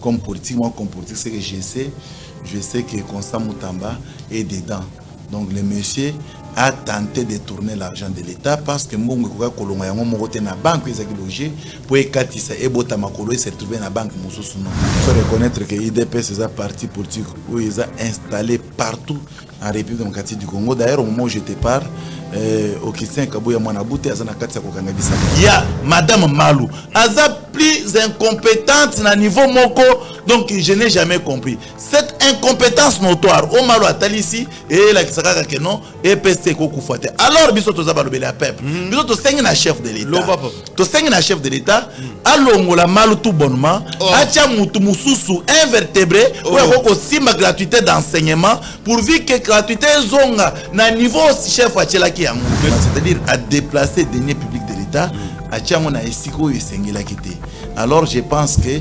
comme politique. Moi, comme politique, c'est que je sais que Constant Moutamba est dedans. Donc, le monsieur a tenté de tourner l'argent de l'État parce que Mbongo Kolonga yango mokote na banque ezaki logé pour ekatisa et bota makolo se trouver na banque mususu non. Il faut reconnaître que IDPS est un parti politique où ils ont installé partout en République démocratique du Congo. D'ailleurs, au moment où je te parle, au Christian Kabouya Mwanabouté, il y a Madame Malou, Aza plus incompétente na niveau moko, donc je n'ai jamais compris. Cette incompétence notoire, au Malou Atalisi, et la Kisaka Kenon, et PST Kokoufouate. Alors, biso to zabalobele la peuple. Biso to sengi na chef de l'État. To sengi na chef de l'État, alongo la Malou tout bonnement, atia mutu mususu invertébré, ou yako simba gratuité d'enseignement, pourvu que gratuité zonga na niveau chef Wachelaki. C'est-à-dire à déplacer des deniers publics de l'État, alors je pense que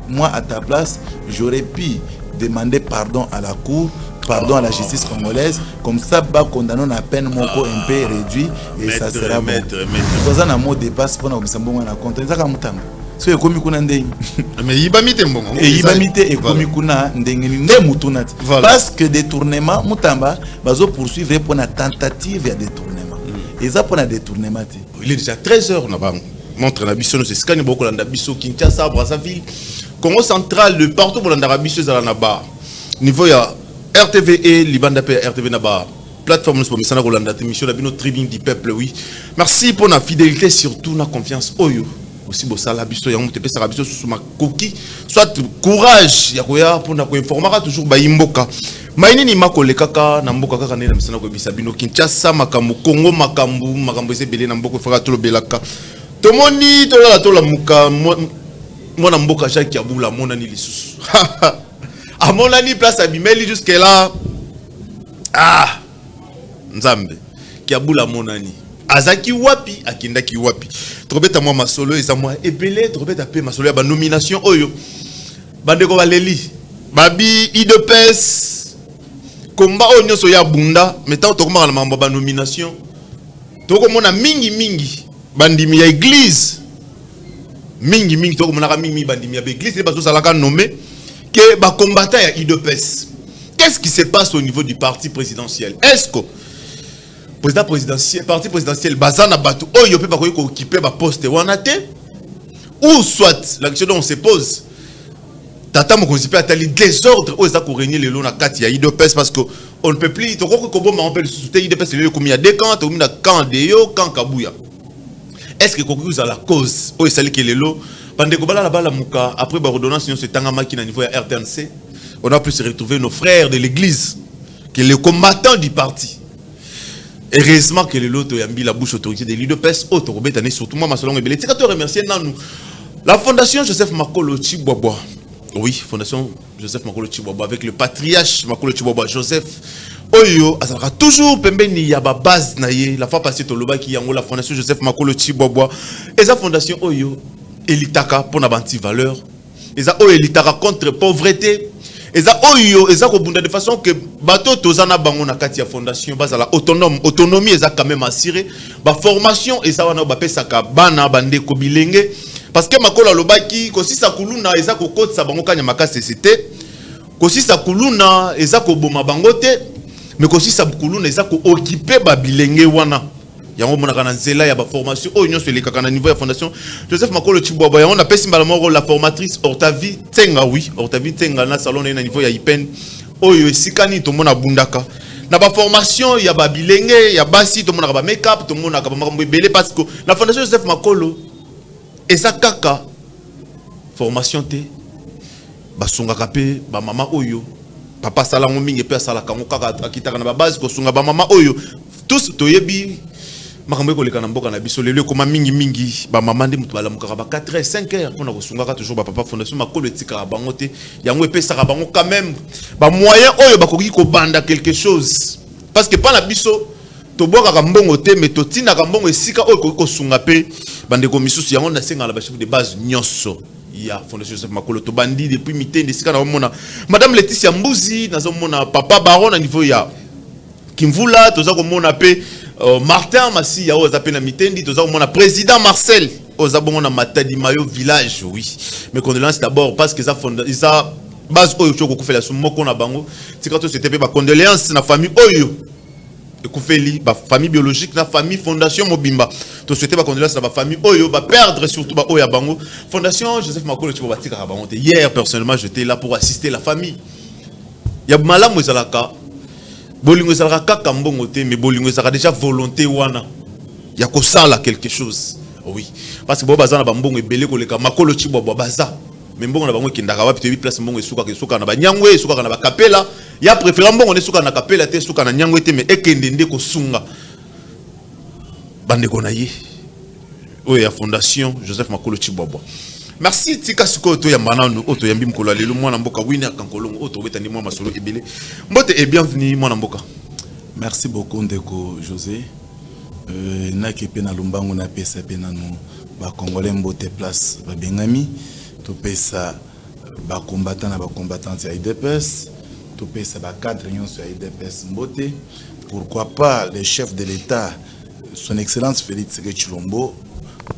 moi à ta place, j'aurais pu demander pardon à la Cour, pardon à la justice congolaise, comme ça, condamnons la peine un peu réduit et ça sera bon. Dans un mot de passe pour nous, so ekomi kuna ndenge mais yibamite mbongo et yibamite ekomi kuna ndenge ni mutunati parce que détournement mutamba bazo poursuivre pour une tentative de détournement et ça pour un détournement. Il est déjà 13h na bango montre na biso no se scanner beaucoup landa biso Kinshasa Brazzaville Congo central de partout pour landa biso za na ba niveau ya RTVE libanda pe RTV na ba plateforme pour misana kolanda émission la bino tribune du peuple. Oui, merci pour la fidélité, surtout la confiance oyo aussi bosala biso ya mutepe sa biso sous ma coquille soit courage ya koya pour na ko informer toujours ba imboka maini ni makoleka kaka na mboka kaka na misana ko bisabino Kinshasa makambo Congo makambo ezebele na mboko faka tolo belaka tomoni tola muka mona mboka Jacques Yabula mona ni lisusu a mona ni place abimeli jusque là Nzambe Yabula mona ni azaki wapi akindaki wapi trobeta moi masolo eza moi ebele trobeta pe masolo ya ba nomination oyo bandeko baleli babi IDPS komba oyo nyoso ya bunda meta tokoma na mambo ba nomination tokomona mingi bandimi ya église mingi tokomona ka mingi bandimi ya église bazo salaka nommé que ba combattant ya IDPS. Qu'est-ce qui se passe au niveau du parti présidentiel? Est-ce que président présidentiel, parti présidentiel, bazana batu, oh yo peut pas occuper ba poste wanate, ou soit la question dont on se pose, tata mo konzipe atali désordre, ou ça ko régner le long na kati ya IDPS parce que on ne peut plus, to ko bon on peut le soutenir IDPS le comme il y a deux camps, to na camp de yo, camp Kabuya. Est-ce que kokuza la cause, ou ça que le lot, pendant que bala la bala muka après ba ordonnance nous se tangama qui na niveau ya RTNC, on a pu se retrouver nos frères de l'église, qui est les combattants du parti. Heureusement que le lot yambi la bouche autorité de l'IDPS auto robetane surtout moi ma selon ebele tika to remercier nanou la fondation Joseph Makolo Tshibwabwa. Oui, fondation Joseph Makolo Tshibwabwa avec le patriarche Makolo Tshibwabwa Joseph oyo azalaka toujours pembeni ya ba base na ye la fois passée to lobaki yango la fondation Joseph Makolo Tshibwabwa eza fondation oyo elitaka pona banti valeur eza oyo elitaka contre pauvreté. Eza oyo eza ko bunda de façon que bato tozana bango na kati ya fondation bazala autonomie eza quand même assurée ba formation eza wana ba pesaka bana bande ko bilenge parce que Makolo lobaki ko sisa kuluna eza ko kotsa bango kanya makasi c'était ko sisa kuluna eza ko boma bango te mais ko sisa kuluna eza ko occuper ba bilenge wana yango mona kana nzela ya ba formation oyo nyonso elekaka na niveau ya fondation Joseph Makolo Tshibwabwa yango na pesi mbala moko la formatrice Hortavi Tsenga. Oui, Hortavi Tsenga na salon na niveau ya IPEN oyo esikani to mona bundaka na ba formation ya ba bilenge ya basi to mona ba make up to mona ka ba makambo ebele parce que la fondation Joseph Makolo eza kaka formation te basunga kape ba mama oyo papa sala ngo mingi pe sala kango kaka akitaka na ba base ko sunga ba mama oyo tous toyebi makambo ko leka na mboka na biso lelo koma mingi ba mama ndi mutu bala mukaka ba 4h 5h pona ko sunga ka toujours ba papa fondation Makolo etika bango te yango epesa bango quand même ba moyen oyo bakoki ko banda quelque chose parce que pas na biso to boka ka mbongo te mais to tina ka mbongo esika oyo ko sunga pe bande ko misusu yango na senga la ba chef de base nyonso ya fondation Joseph Makolo to bandi depuis mitende esika na mona madame Laetitia Mbuzi nazo mona papa baron na niveau ya Kimvula toza ko mona pe Martin Massi ya oza pe na mitendi toza ko mona président Marcel aux abonnés na Matadi Mayo village, oui. Mes condoléances d'abord parce que ça fonde, ça base oyo choko fait la soumoko na bango. C'est quand c'était pas condoléances na famille oyo. Ekoufeli, ba famille biologique, la famille Fondation Mobimba. Tu souhaitais pas condoléances na ba famille oyo, ba perdre surtout ba oya bango. Fondation Joseph Makolo Chiboba tika bango. Hier personnellement j'étais là pour assister la famille. Ya malamu ezalaka. Bolingo ezalaka kaka mbongo te, mais bolingo ezalaka déjà volonté wana. Ya ko sala quelque chose. Oui. Parce que bo bazana ba mbongo ebele koleka Makolo Chiboba baza. Mais mbongo na bango kindaka wapi te 8 place mbongo esuka na ba nyangwe, esuka na ba kapela. Ya préféré mbongo ne suka na kapela te suka na nyangwe te mais ekende nde ko sunga. Bande konaye. Oyo ya Fondation Joseph Makolo Chiboba. Merci tika siko to ya mananu oto yambi mkolo lelo mwana mboka wina kankolongo oto betani mwa masolo ebele. Mbote et bienvenue mwana mboka. Merci beaucoup ndeko José. Na kepe na lumbango na pesa pe nanu ba congolais mbote place ba bengami to pesa ba combattant na ba combattantes ya IDPS to pesa ba cadre nyonso ya IDPS mbote. Pourquoi pas le chef de l'État son excellence Félix Tshisekedi Tshilombo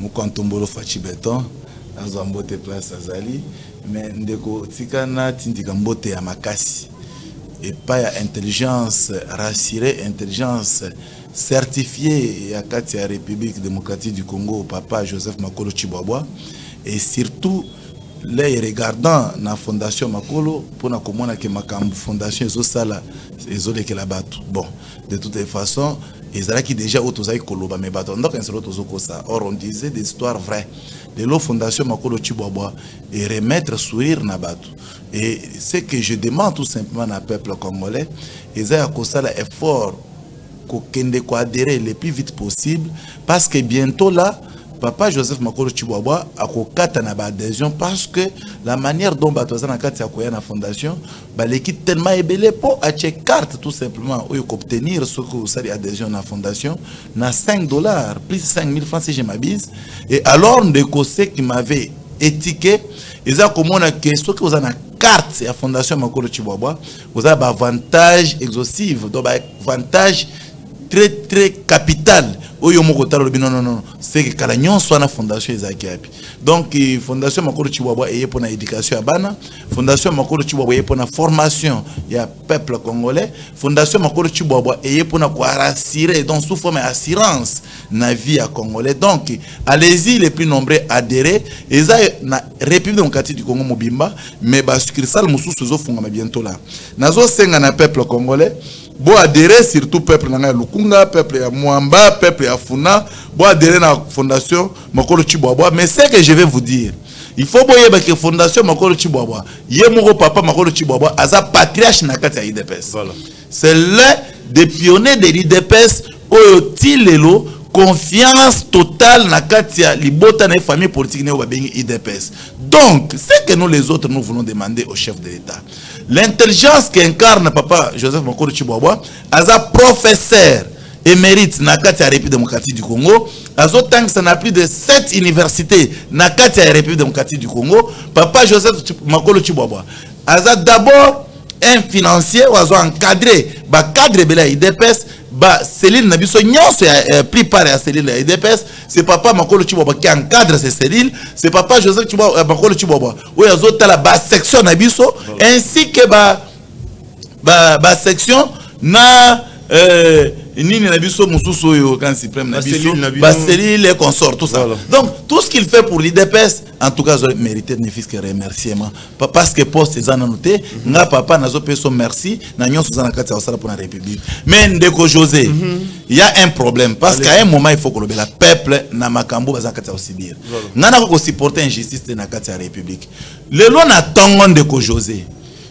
Mukantombolo Fachi Beton dans mbote place azali mais ndeko tikana tindika mbote ya makasi et pas ya intelligence rassurée, intelligence certifiée ya kati ya République démocratique du Congo papa Joseph Makolo Chiboba et surtout les regardant na fondation Makolo pour na komona ke makambu fondation ezo sala ezo lekela batu bon de toutes les façons ils qui déjà autosaï koloba mais bato ndako enselo tozoko ça or on disait des histoires vraies de la fondation Makolo Chiboba et remettre sourire na batu et ce que je demande tout simplement na peuple congolais ils a kosala effort ko kende ko adhérer le plus vite possible parce que bientôt là papa Joseph Makolo Chiboba a kokata na ba adhésion parce que la manière dont bato na kati ya koya na fondation ba l'équipe tellement ebele pour acheter carte tout simplement ou obtenir ce que vous savez adhésion na fondation na $5 plus 5000 francs si je m'abuse et alors de cause qui m'avait étiqueté ils a comme on a que ce que vous avez carte à fondation Makolo Chiboba vous avez avantage exhaustif donc avantage très capital oyo moko talo non c'est que kala nyonso na fondation ezakiapi donc fondation Makolo Chiboba eye pour na éducation ya bana fondation Makolo Chiboba eye pour na formation ya peuple congolais fondation Makolo Chiboba eye pour na ko rassurer donc sous forme assurance na vie ya congolais donc allez-y les plus nombreux adhérer eza na République démocratique du Congo mobimba mais ba succursale mususu zo funga bientôt là nazo senga na peuple congolais bo adhérer surtout peuple na Lukunga peuple ya Mwamba peuple ya Funa bo adhérer na fondation Makolo Chiboba mais ce que je vais vous dire il faut boyer que fondation Makolo Chiboba yemoko papa Makolo Chiboba aza patriarche na kati ya IDPS voilà c'est l'un des pionniers de l'IDPS oyo tilelo confiance totale na kati ya libota na famille politique ne babengi IDPS donc c'est que nous les autres nous voulons demander au chef de l'État l'intelligence qu'incarne papa Joseph Makolo Chiboba aza professeur émérite na kati ya République démocratique du Congo azo tank ça na plus de 7 universités na kati ya République démocratique du Congo papa Joseph Makolo Chiboba aza d'abord un financier ou azo encadré ba cadre bela IDPS ba cellule na biso nyonso ya plupart ya cellule ya IDPS c'est papa Makolo Chiboba qui encadre ces cellules c'est papa Joseph Makolo Chiboba ou azo tala ba section na biso ainsi que ba section na nini na biso mususu yo quand suprême na biso ba cellule les consorts tout ça voilà. Donc tout ce qu'il fait pour l'IDPS en tout cas je mérite ne fils que remerciement parce que poste za na noté nga papa nazo peso merci na nyonso za na kati ya sala pour la République mais ndeko José il y a un problème parce qu'à un moment il faut que le peuple na makambo baza kati ya osibir ngana ko supporter injustice na kati ya République le loi na tongo ndeko José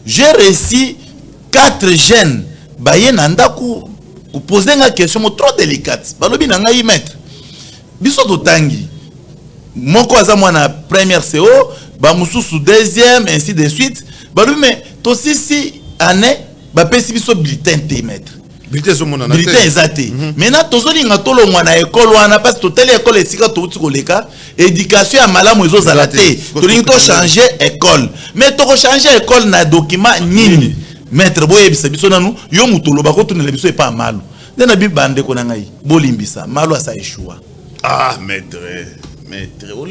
j'ai reçu 4 jeunes baye na ndaku poser une question trop délicate balobi na ngai maître biso to tangi moko aza mwana première CO ba mususu deuxième ainsi de suite balobi mais to sisi année ba pesi biso bulletin te maître bulletin zo mona na bulletin ezate maintenant tozoli nga tolongwa na école wana parce que telle école esika to uti koleka éducation ya malamu ezo zala te to lingi to changer école mais to ko changer école na document nini maître boye bisa biso nanu yo mutolo ba ko tunela biso e pa malu ndena bi bande ko na ngai bolimbisa malu asa échoua ah maître Maître, on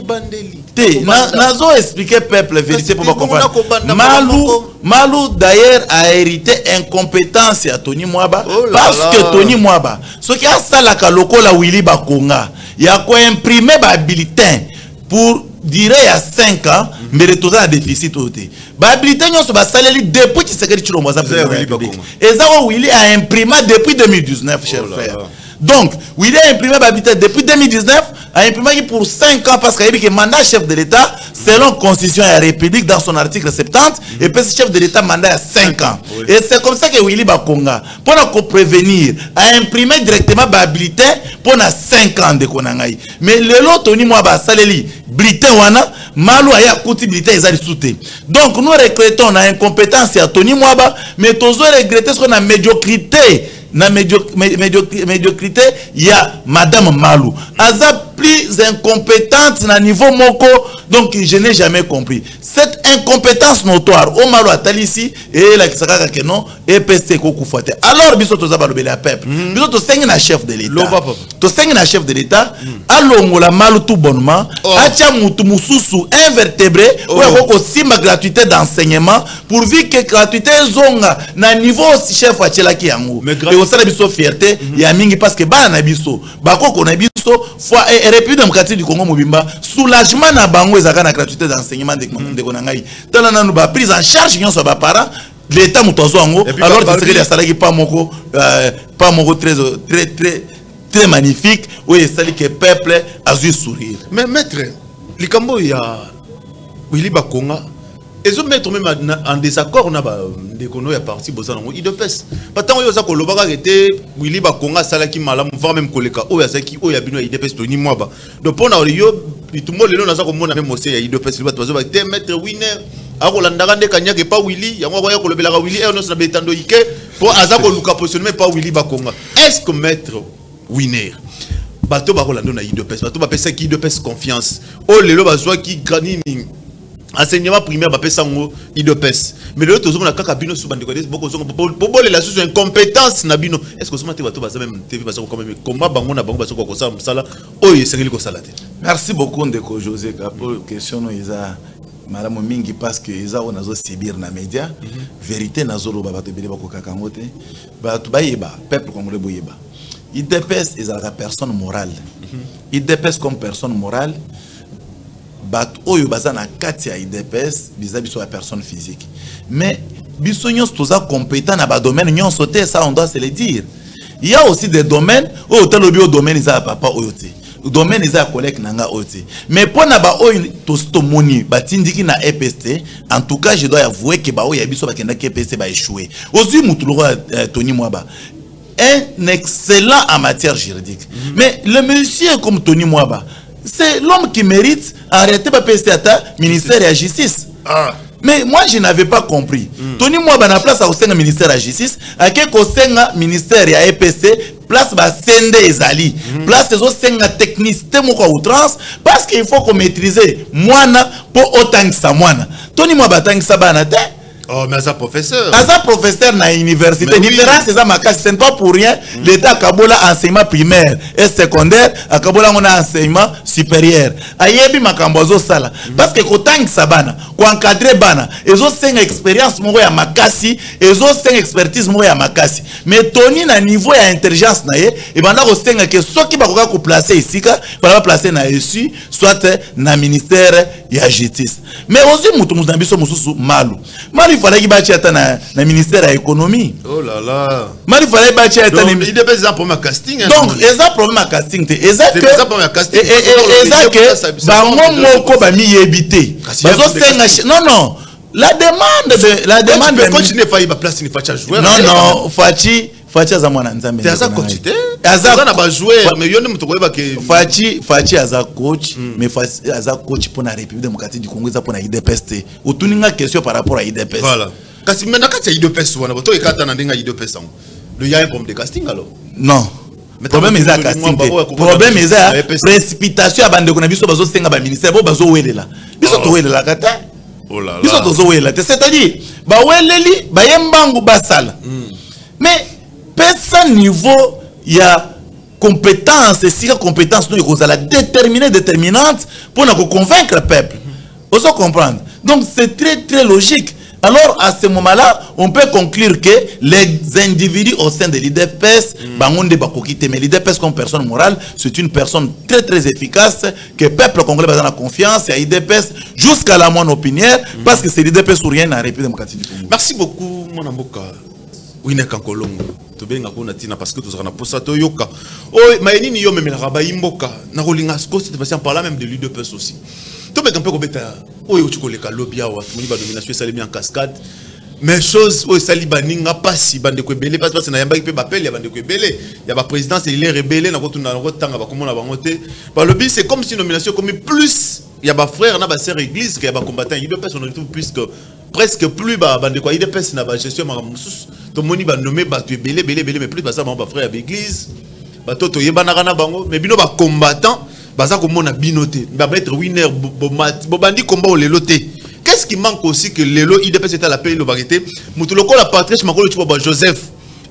bandeli. Nazo expliquer peuple vérité pour comprendre. Malou d'ailleurs a hérité incompétence à Tony Mwaba parce que Tony Mwaba, ce qui a ça la kaloko la Willy Bakonga, il y a quoi imprimer ba bulletin pour dire il y a 5 ans, mais retourner à déficit côté. Ba bulletin nous ba saleli depuis que c'est que tu l'envoies et ça Willy a imprimé depuis 2019 cher frère. Donc, Willy a imprimé l'habitat depuis 2019, a imprimé pour 5 ans parce qu'il y a eu un mandat chef de l'État, selon la Constitution et la République, dans son article 70, et puis ce chef de l'État mandat à 5 ans. Oui. Et c'est comme ça que Willy Bakonga, pour nous prévenir, a imprimé directement l'habilité pour 5 ans de Konangaï. Mais le lot, Tony Mwaba, Saleli, Brité Wana, Malou a yakouti Brité, ils ont sauté. Donc, nous regrettons la incompétence à Tony Mwaba, mais nous regrettons ce qu'on a médiocrité. Na médiocrité, il y a Madame Malou. Aza plus incompétente na niveau moko, donc je n'ai jamais compris. Cette incompétence notoire, au Malou atali ici, et la kisaka que non, et peste ko kufate. Alors, biso to zaba lobele a peuple. Biso to sengi na chef de l'État. To sengi na chef de l'État, alongo la Malou tout bonnement, atia mutu mususu invertébré, ou yako simba gratuité d'enseignement, pourvu que gratuité zonga na niveau chef wa tchelaki yango. Et ça la biso fierté, il y a mingi parce que ba na biso, bako ko na biso, fois République démocratique du Congo Mobimba, soulagement na bango ezaka na gratuité d'enseignement de konangai. Tala na ba prise en charge nyon so ba parents, l'État mutozo ango, alors que c'est que salaki pas moko très magnifique, où il s'agit que peuple a eu sourire. Mais maître, likambo ya Willy Bakonga, ils ont mettre même en désaccord na ba ndekono ya parti bozana ngo idepes. Patango yo za ko lobaka été Willy Bakonga salaki malamu va même koleka o ya saki o ya bino idepes Tony Mwaba. Donc pona yo tout le monde le na za ko mona même aussi ya idepes ba tozo ba te maître winner akolandaka nde kanyaka pas Willy yango akoya kolobelaka Willy et on a betando ike pour aza ko luka positionner pas Willy Bakonga. Est-ce que maître winner bato ba kolando na idepes bato ba pesa ki idepes confiance o lelo bazwa ki granini enseignement primaire ba pesa ngo idepes mais le tozo na kaka bino subande ko boko zongo pour la sous incompétence na bino est-ce que soma te bato ba même TV ba quand même comment bango na bango ba ko ça msala o yesengeli ko salate. Merci beaucoup ndeko José pour question no isa malamu mingi parce que isa on azo sibir na média vérité nazolo ba bato bele bako kakangote bato ba yeba peuple congolais boyeba idepes is la personne morale idepes comme personne morale bat oyo bazana kati ya idepes bizabiso la personne physique mais biso nyons toza compétent na ba domaine nyons sauter ça on doit se le dire. Il y a aussi des domaines où talobi au domaine isa papa oyote domaine isa collègue nanga oyote mais pour na ba oyo to moni batindiki na EPST en tout cas je dois avouer que ba oyo biso bakenda ke EPST ba échouer aussi mutuloko Tony Mwaba un excellent en matière juridique mais le monsieur comme Tony Mwaba c'est l'homme qui mérite arrêter pas PST à ministère de la justice. Mais moi je n'avais pas compris. Tony Mwaba na place au sein du ministère de la justice, à quel au ministère de la EPC, place ba sende ezali, place au sein de la technicité moko outrance parce qu'il faut qu'on maîtrise moana pour autant que ça moana. Tony Mwaba tant que ça banate. Oh, mais ça professeur. Asa professeur na université. Différence c'est ça ma casse, c'est pas pour rien. L'État kabola enseignement primaire et secondaire, a kabola mon enseignement supérieur. Ayebi makambozo sala. Parce que kotang sabana, ko encadrer bana, ezo seng expérience moko ya makasi, ezo seng expertise moko ya makasi. Mais Tony na niveau ya intelligence na ye, e banda ko senga que soki bakoka ko placer ici ka, ba placer na ici, soit na ministère ya justice. Mais aussi mutu na biso mususu malu. Il fallait qu'il bâtisse na ministère de l'économie. Oh là là. Il fallait bâtir il y a des problèmes à casting. Donc, il y a des problèmes à casting. Exact que non non. La demande de continuer faire place ni facha jouer. Non non, Fachi azamwana nzambe. Aza coach te. Aza na ba joueur mais yone muto koyeba ke Fachi aza coach mais aza coach pour la République démocratique du Congo za pour na IDPS. Otuninga question par rapport à IDPS. Voilà. Kasi maintenant quand il y a IDPS wana boto ekata na ndenga IDPS ango. Il y a un problème de casting alors. Non. Le problème est à casting. Problème est à précipitation à bande konabiso bazo senga ba ministère bo bazo welela. Biso to welela kata. Oh là là. Biso to zo welela. C'est-à-dire ba weleli ba yembangu basala. Mais pesa niveau il y a compétence, et si la compétence, nous, la déterminante pour nous convaincre le peuple. Vous comprendre. Donc, c'est très, très logique. Alors, à ce moment-là, on peut conclure que les individus au sein de l'IDPS, mais l'IDPS comme personne morale, c'est une personne très, très efficace, que le peuple congolais a confiance, il y a l'IDPS jusqu'à la moindre opinion, parce que c'est l'IDPS ou rien dans la République démocratique du Congo. Merci beaucoup, mon amboka. Oui, n'est qu'en Colombo. Tu bien à parce que tu seras pour ça, Toyoka. Oh, mais il y a même la Rabaïmboka. N'a rolingasco, c'est par là même de l'IDPS aussi. Tu peux un peu comme oui, tu connais le lobby, tu peux domination, ça en cascade. Mais chose, oui, ça n'a pas si bande de belé, parce que ça n'a pas pu m'appeler, il y a bande de belé. Il y a la présidence, il est rebellé, dans le temps, comment on a monté. Le lobby, c'est comme si une nomination comme plus, il y a des frères, il y a des sœurs église, il y a des combattants, il y a des personnes, on retrouve plus que presque plus, bande de quoi, il y a des personnes, il y a des gestion, tout le monde va nommer, belé, mais plus, ça, ma frère, il y a l'église, il y a des bango, mais bino, combattant. Baza comme on a binoté, va être winner, bobandi combat au leloté. Qu'est-ce qui manque aussi que lelo IDPS était à la paix le variété? Moutuloko la patrie, je m'accorde le Joseph.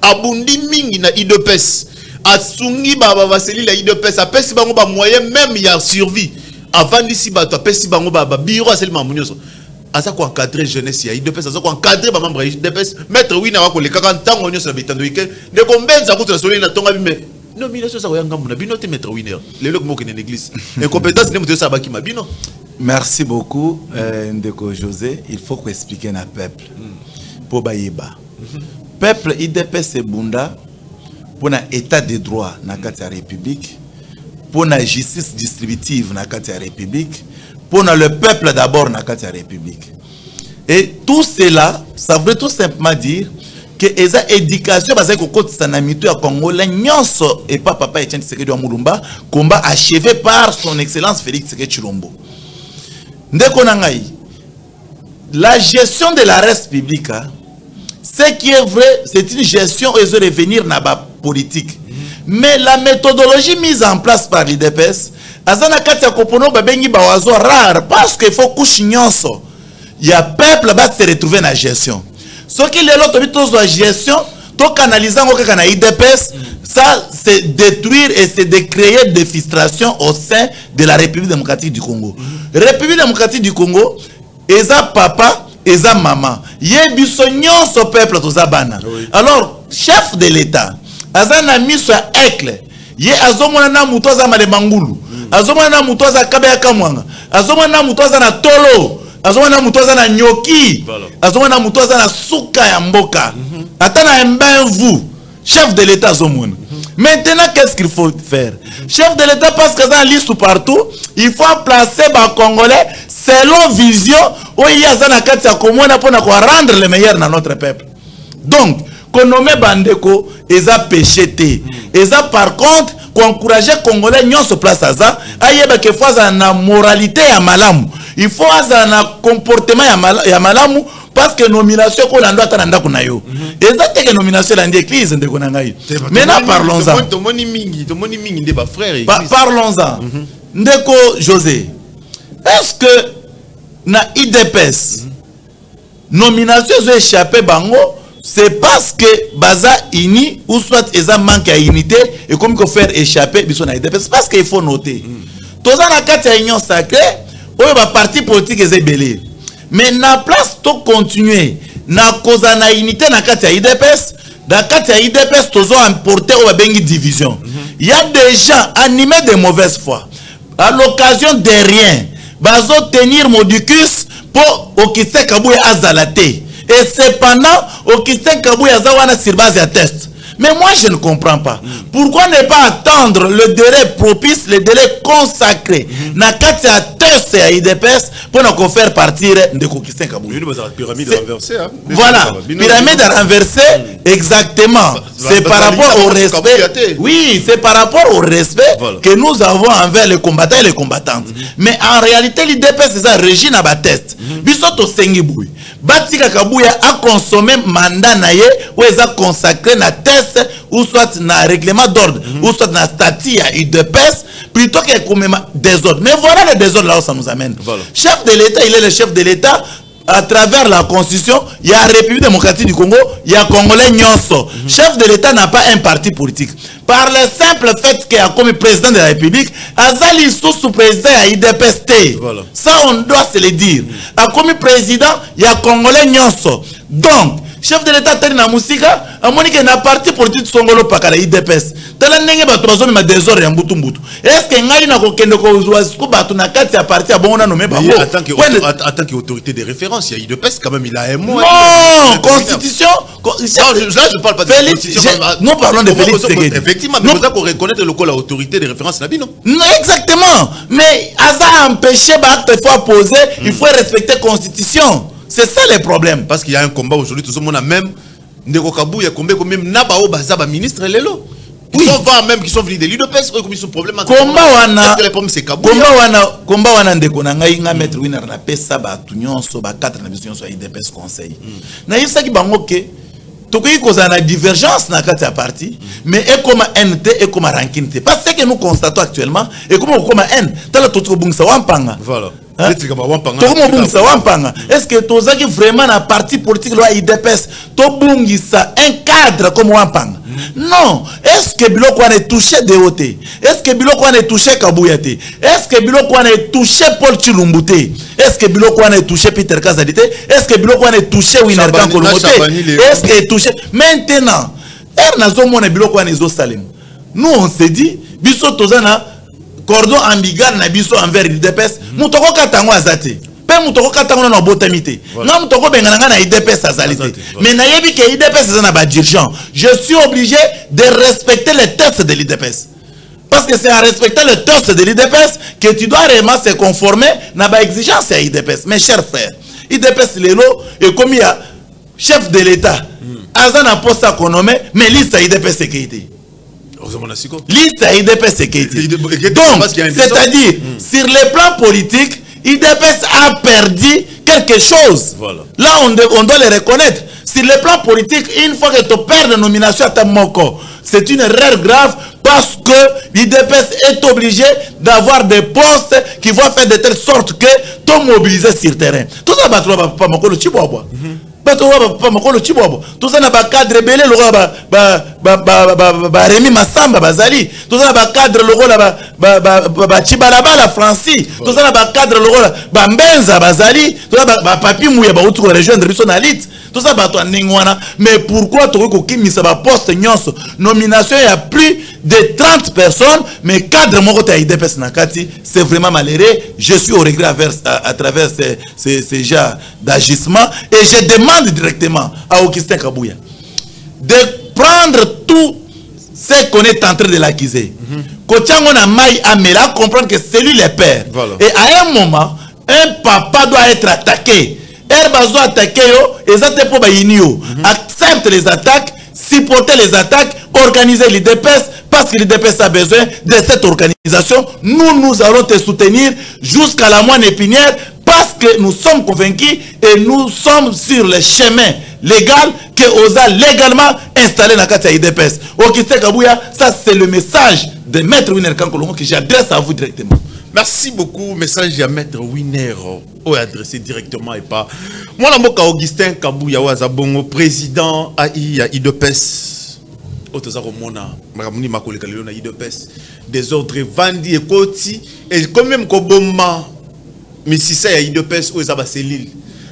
Abundi mingi na IDPS. Atsungi baba vaseli la IDPS. Apesi bango ba moyen même il y a survie. Avant d'ici ba to apesi bango baba biro seulement munyoso. Asa ko encadrer jeunesse ya IDPS, asa ko encadrer ba membre IDPS. Mettre winner wa ko le 40 ans onyoso na bitando week-end. De combien ça coûte la soleil na tonga bime. Nomination ça voyanga mona bino te mettre winner les lok moko dans l'église incompétence ne moto ça baki mabino. Merci beaucoup Ndeko José. Il faut qu'on explique na peuple pour baïba peuple IDPS et bunda pour un état de droit na kati ya république, pour la justice distributive na kati ya république, pour le peuple d'abord na kati ya république. Et tout cela ça veut tout simplement dire que eza éducation basé ko kotisa na mito ya Congolais nyonso et pas papa Etienne Tshisekedi wa Mulumba combat achevé par son excellence Félix Tshisekedi Tshilombo. Ndeko nangai, la gestion de la res publique, ce qui est vrai, c'est une gestion et de revenir na ba politique. Mais la méthodologie mise en place par l'IDPS, azana kati ya kopono ba bengi ba wazo rare parce qu'il faut couche nyonso. Il y a peuple va se retrouver dans la gestion. Ce qui est l'autre gestion, tout canalisant au IDPS, ça c'est détruire et c'est de créer des frustrations au sein de la République démocratique du Congo. République démocratique du Congo, eza papa, eza maman. Yébissonnion ce peuple tous abana. Alors, chef de l'État, azana mis sur Ekle, yé azomona mutoza malebangulu, azomona mutoza kabea kamwanga, azomona mutoza na tolo. Azomana mutoza na nyoki, azomana mutoza na suka ya mboka. Atana vous, chef de l'État zomona. Maintenant qu'est-ce qu'il faut faire? Chef de l'État parce que dans liste partout, il faut placer les Congolais selon vision où il y a zana kati ya komona pour rendre le meilleur dans notre peuple. Donc, qu'on nomme bandeko eza pécheté. Eza par contre encourager Congolais nyon se place à ça, ayeba que fois na moralité ya malamu. Il faut avoir un comportement ya malamu parce que nomination ko lando atanda kuna yo. Exacte que nomination la église ndeko na ngai. Maintenant parlons-en. Tomoni mingi de ba frère. Parlons-en. Ndeko José. Est-ce que na IDPS nomination zo échappé bango c'est parce que baza ini ou soit eza manque à unité et comme il faut faire échapper biso na IDPS parce qu'il faut noter. Toza na kati ya union sacrée oyo ba parti politique est belé. Mais na place to continuer na cause na unité na kati ya IDPS, na kati ya IDPS tozo importer o bengi division. Il y a des gens animés de mauvaise foi. À l'occasion de rien, bazo tenir modicus pour okise kabuya azalate. Et cependant, okise kabuya zawana sur base de test. Mais moi, je ne comprends pas. Pourquoi ne pas attendre le délai propice, le délai consacré na kati ya test ya IDPS pour nous faire partir de Kokisten Kabouya. Pyramide renversée. Voilà, pyramide renversée, exactement. C'est par rapport au respect. Oui, c'est par rapport au respect que nous avons envers les combattants et les combattantes. Mais en réalité, l'IDPS, c'est un régime à test. Bisoto Sengiboui. Batika Kabouya a consommé mandat naye ou ils a consacré na test ou soit na règlement d'ordre ou soit na statut à UDPS plutôt que comme désordre. Mais voilà le désordre là où ça nous amène. Chef de l'État, il est le chef de l'État. à travers la constitution, il y a la République démocratique du Congo, il y a Congolais Nyonso. Chef de l'État n'a pas un parti politique. Par le simple fait qu'il a comme président de la République, Azali sous président à IDPST. Voilà. Ça, on doit se le dire. A comme président, il y a Congolais Nyonso. Donc, chef de l'État tani na musika amonike na parti politique songolo pakala IDPS tala ndenge bato bazomi ma désordre ya mbutu mbutu est-ce que ngai na kokende ko zuwa bato na kati ya parti ya bongo na nomé bango en tant qu'autorité de référence il y a IDPS quand même il a un mot non constitution là je parle pas de constitution nous parlons de Félix Tshisekedi effectivement mais vous avez qu'on reconnaître le col autorité de référence na bino non exactement mais Aza empêché ba acte fois posé il faut respecter constitution. C'est ça le problème. Parce qu'il y a un combat aujourd'hui, tout le monde a même Ndeko Kabou, il y a combien même Nabao Bazaba ministre Lelo. Ils sont même qui sont venus de l'UDPS, comme ils sont problème. Combat wana. Le problème c'est Kabou. Combat wana Ndeko Nangai nga mettre winner na pesa ba tunyon so ba 4 na vision so IDPS conseil. Na yisa ki bango ke tokoki koza na divergence na kati ya parti mais et comme NT et comme ranking T. Parce que nous constatons actuellement et comme N tala totoko bungisa wampanga. Voilà. Est-ce que tu as vraiment un parti politique loi IDPS ça un cadre comme Wampang? Non. Est-ce que Biloko est touché DOT? Est-ce que Biloko est touché Kabouyate? Est-ce que Biloko est touché Paul Chilumbute? Est-ce que Biloko est touché Peter Kazadite? Est-ce que Biloko est touché Winner Kankolomote? Est-ce que est touché maintenant? Biloko est Salem. Nous on s'est dit biso tozana cordon ambigal na biso envers l'IDPS mutoko katango azate pe mutoko katango na botamité na mutoko bengana na IDPS azalité mais na yebi ke IDPS za na ba dirigeant je suis obligé de respecter les textes de l'IDPS parce que c'est en respectant les textes de l'IDPS que tu dois vraiment se conformer na ba exigence à IDPS mes chers frères IDPS lelo et comme il y a chef de l'État azana poste à konomé mais liste à IDPS sécurité. Liste à IDPS sécurité. Donc, c'est-à-dire, sur le plan politique, IDPS a perdu quelque chose. Voilà. Là, on doit le reconnaître. Sur le plan politique, une fois que tu perds la nomination à ta moko, c'est une erreur grave parce que l'IDPS est obligé d'avoir des postes qui vont faire de telle sorte que tu mobilises sur le terrain. Tout ça, pas mon colo chiboabo. Pas mon colo chiboabo. Tout ça, n'a pas cadre belé, le Rémi Massamba Bazali. Tout ça, n'a pas cadre le rôle Chibalaba la Francie. Tout ça, n'a pas cadre le rôle Benza Bazali. Tout ça, papi mouya ba outre rejoindre son alite. Tout ça, mais pourquoi tu veux ça va poste nyonso nomination il y a plus de 30 personnes mais cadre mon côté IDPS nakati c'est vraiment malheureux. Je suis au regret à travers ces genres d'agissement et je demande directement à Augustin Kabouya de prendre tout ce qu'on est en train de l'accuser. Kotiango na mai amela comprendre que c'est lui le père. Voilà. Et à un moment un papa doit être attaqué. Herbazo attaqué yo, et ça te pour baïnio. Accepte les attaques, supporter les attaques, organiser l'IDPS, parce que l'IDPS a besoin de cette organisation. Nous allons te soutenir jusqu'à la moindre épinière, parce que nous sommes convaincus et nous sommes sur le chemin légal que OSA légalement installé dans la IDPS. Augustin Kabouya, ça c'est le message de Maître Winner Kankolongo que j'adresse à vous directement. Merci beaucoup. Message à Maître Winner adressé directement et pas. Moi, je suis Augustin Kabouya Wazabongo, président AI à IDPS. Des ordres vendus et côtés. Et quand même, mais si ça y a IDPS ou ça cellule.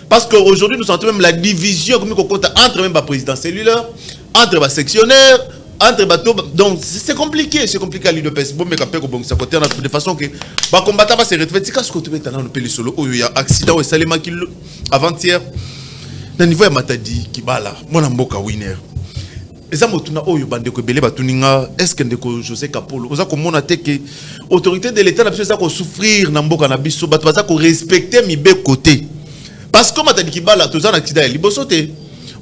Parce qu'aujourd'hui, nous sentons même la division entre même le président cellulaire, entre les sectionnaires. Entre bateaux, donc c'est compliqué à l'IDPS. Bon, mais ça côté de façon que les combattants vont se retrouver. Ce que tu veux dans le pays solo, il y a accident au Salema qui avant-hier. Dans le niveau de Matadi, qui va là, mon amboka winner. Les amotuna oyo bande ko belé batuninga est-ce que ndeko José Kapolo oza ko mona te que autorité de l'état na biso za ko souffrir na mboka na biso bato baza ko respecter mibe côté parce que Matadi ki bala toza na accident liboso te.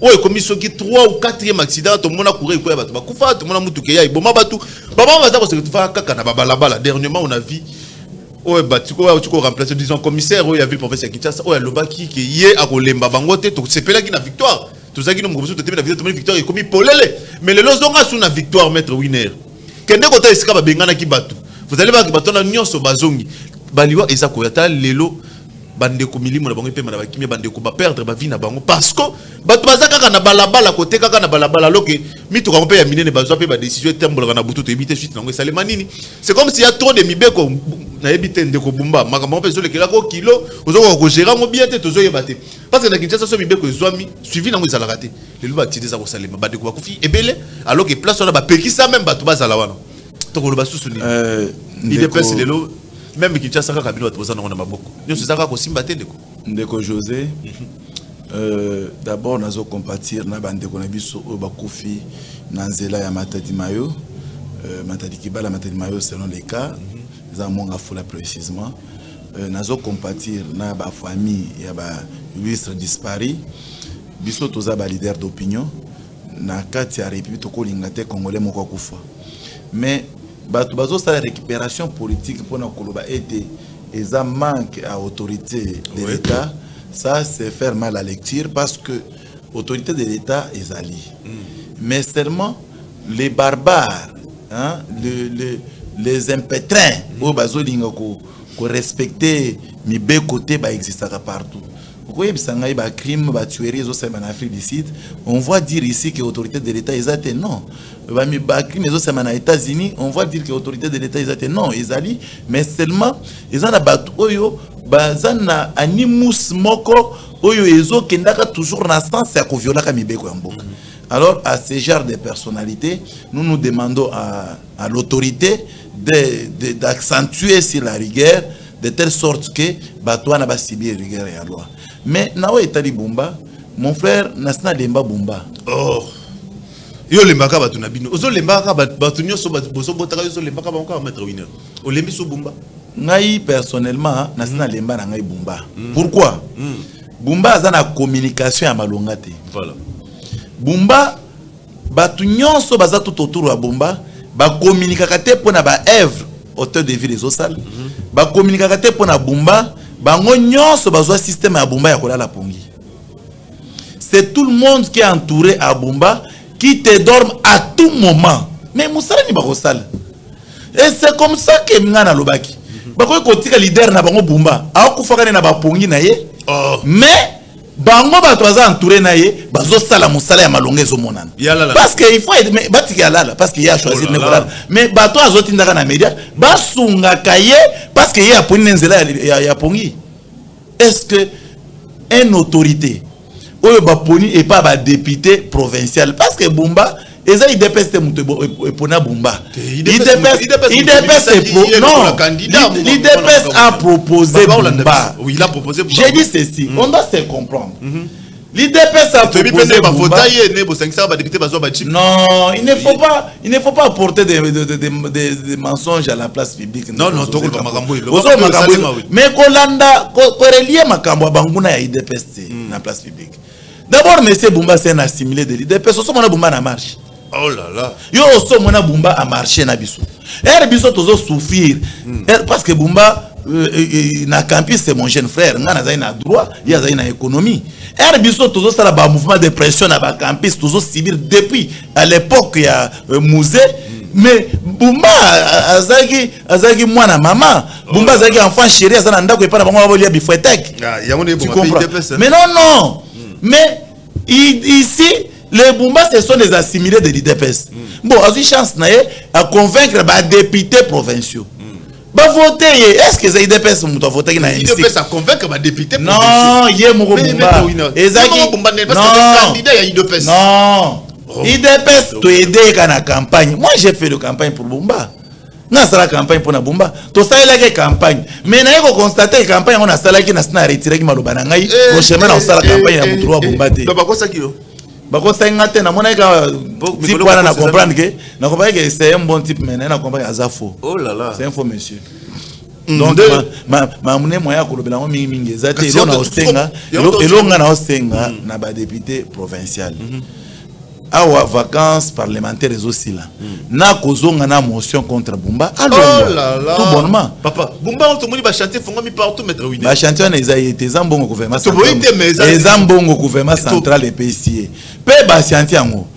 Ouais, comme ils sont qui 3 ou 4e accident, tout le monde a couru pour battre. Bakoufa, tout le monde a moutuké ya, iboma batu. Baba on va dire que tu vas kaka na baba là-bas. Dernièrement on a vu ouais batu quoi tu remplacer disons commissaire ouais il y a vu professeur Kinshasa ouais Lobaki qui hier à Kolemba bangote to c'est pela qui na victoire. Tout ça qui nous mobilisons te la victoire et comme polele. Mais le lozonga sous na victoire maître winner. Kende kota esika ba bengana ki batu. Vous allez voir que batu na nyonso bazongi. Baliwa eza koyata lelo bande ko milimo na bango pe mana bakimi bande ko ba perdre ba vie na bango parce que bato bazaka na balabala côté kaka na balabala loke mito ka pe ya minene bazwa pe ba décision tembola na butu to éviter suite nango ça le manini c'est comme s'il y a trop de mibeko na éviter ndeko bumba makambo pe zo le kila ko kilo ozo ko gérer ngo bien te tozo yebate parce que na Kinshasa so mibeko ezwami suivi nango za la raté le luba tité za ko salema bande ko ba kufi ebele alors que place on a ba pekisa même bato bazala wana to ko ba susuni il dépasse les lots. Même qui tient ça quand Kabila a na maboko. Nous c'est ça quand Simba te ndeko. Ndeko José. D'abord nazo compatir na bande ko na biso bakufi na nzela ya Matadi Mayo. Matadi Kibala Matadi Mayo selon les cas. Ça monga fola précisément. Nazo compatir na ba famille ya ba illustre disparu. Biso toza ba leader d'opinion na kati ya République to ko lingate congolais moko kufa. Mais bato bazo sa récupération politique pour na koloba été et ça manque à autorité de l'État, ça c'est faire mal à la lecture parce que autorité de l'État est alliée. Mais seulement les barbares, hein, les impétrins au bazo linga ko respecter mi be côté ba existera partout. Crime, tuerie, en Afrique du Sud. On voit dire ici que l'autorité de l'État est non. Crime, en États-Unis, on voit dire que l'autorité de l'État est non. Mais seulement, ils ont oyo, bazana animus moko, oyo ezo kendaka toujours na sens ya ko viola ka mibeko ya mboka. Alors, à ce genre de personnalité, nous nous demandons à l'autorité d'accentuer sur la rigueur, de telle sorte que Batouana va subir rigueur et la loi. Mais Nawa Etali Bumba, mon frère Nasna Lemba Bumba. Oh, yo lembaka batu na bino. Ozo lembaka batu nyoso boso botaka yo lembaka ba encore mettre winner. O lembi so Bumba. Ngai personnellement Nasna Lemba na ngai Bumba. Pourquoi? Bumba azana communication ya malonga te. Voilà. Bumba batu nyoso baza tout autour ya Bumba, ba communiquer te pona ba œuvre auteur de vie des osal. Ba communiquer te pona Bumba. Bango nyonso bazwa système à Bumba ya kolala pongi. C'est tout le monde qui est entouré à Bumba qui te dorme à tout moment. Mais Moussala ni bakosala. Et c'est comme ça que mngana lobaki. Bako kotika leader na bango Bumba. Akufaka na ba pongi na ye. Mais bango bato baza entouré na ye bazo sala Moussala ya malongezo monana. Parce que il faut batika lala parce qu'il a choisi de voilà. Mais bato azotindaka na média basunga kaye parce qu'il y a poni nzela ya pongi. Est-ce que une autorité oyo ba poni et pas ba député provincial parce que Bumba eza IDPS te muto pona Bumba IDPS a proposé Bumba. Oui, il a proposé Bumba. J'ai dit ceci, on doit se comprendre. L'IDPS a proposé Bumba. Non, il ne faut pas apporter des mensonges à la place publique. Non, mais Kolanda, relier Makambo Banguna ya IDPS na place publique. D'abord, M. Bumba c'est un assimilé de l'IDPS. Oso mona Bumba na marche. Oh là là. Yo oso mona Bumba a marché na biso. Biso tozo souffrir. Parce que Bumba na campus c'est mon jeune frère. Ngana zai na droit, ya zai na économie. Biso tozo sala ba mouvement de pression na ba campus tozo subir depuis à l'époque ya musée. Mais Bumba azaki mwana maman. Bumba azaki enfant chéri azana ndako epana bango babolia bifwetek. Tu comprends? Mais non. Mais ici les Bumba ce sont des assimilés de l'IDPS. Bon, a eu chance à convaincre les députés provinciaux. Bah voter, est-ce que les IDPS ont voté dans les IDPS a convaincre les députés provinciaux? Non, il y a Moro Bumba. Non. IDPS to aider dans la campagne. Moi j'ai fait de campagne pour Bumba. Non, c'est la campagne pour Bumba. Tout ça est la campagne. Mais nous avons constaté que la campagne on a salé qui n'a pas retiré qui maloba ngai. Prochainement on sala campagne à Boutroua Bumba. Donc pourquoi ça qui yo? Bako ça ngate na mona ka type wana na comprendre que c'est un bon type mais na comprendre azafo. Oh là là. C'est un faux monsieur. Donc ma mune moya ko lobela mingi mingi ezate elo na ostenga elonga na ostenga na ba député provincial. Awa vacances parlementaires aussi là. Na kozonga na motion contre Bumba. Oh là là. Tout bonnement. Papa, Bumba on te moni ba chanter fonga mi partout mettre winner. Ba chanter na ezayete zambongo gouvernement central. Ezambongo gouvernement central et PCA. Pe ba chanter yango.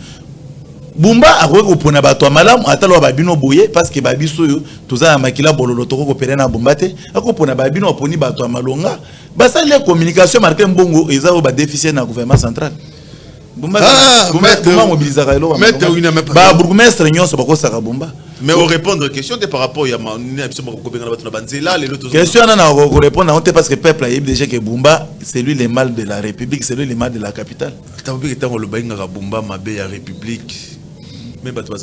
Bumba a repona bato malam atalo babino boye parce que babiso yo toza makila bololo toko perena bombate akopona babino oponi bato malonga basa les communication marqué mbongo eza ba déficit na gouvernement central. Bumba Bumba mobilisera elo ba bourgmestre nyonso bako saka Bumba. Mais au répondre aux questions par rapport à question à répondre à parce que le peuple a dit déjà que Bumba c'est lui le mal de la République, c'est lui le mal de la capitale. Bumba mabe la République. Mais maître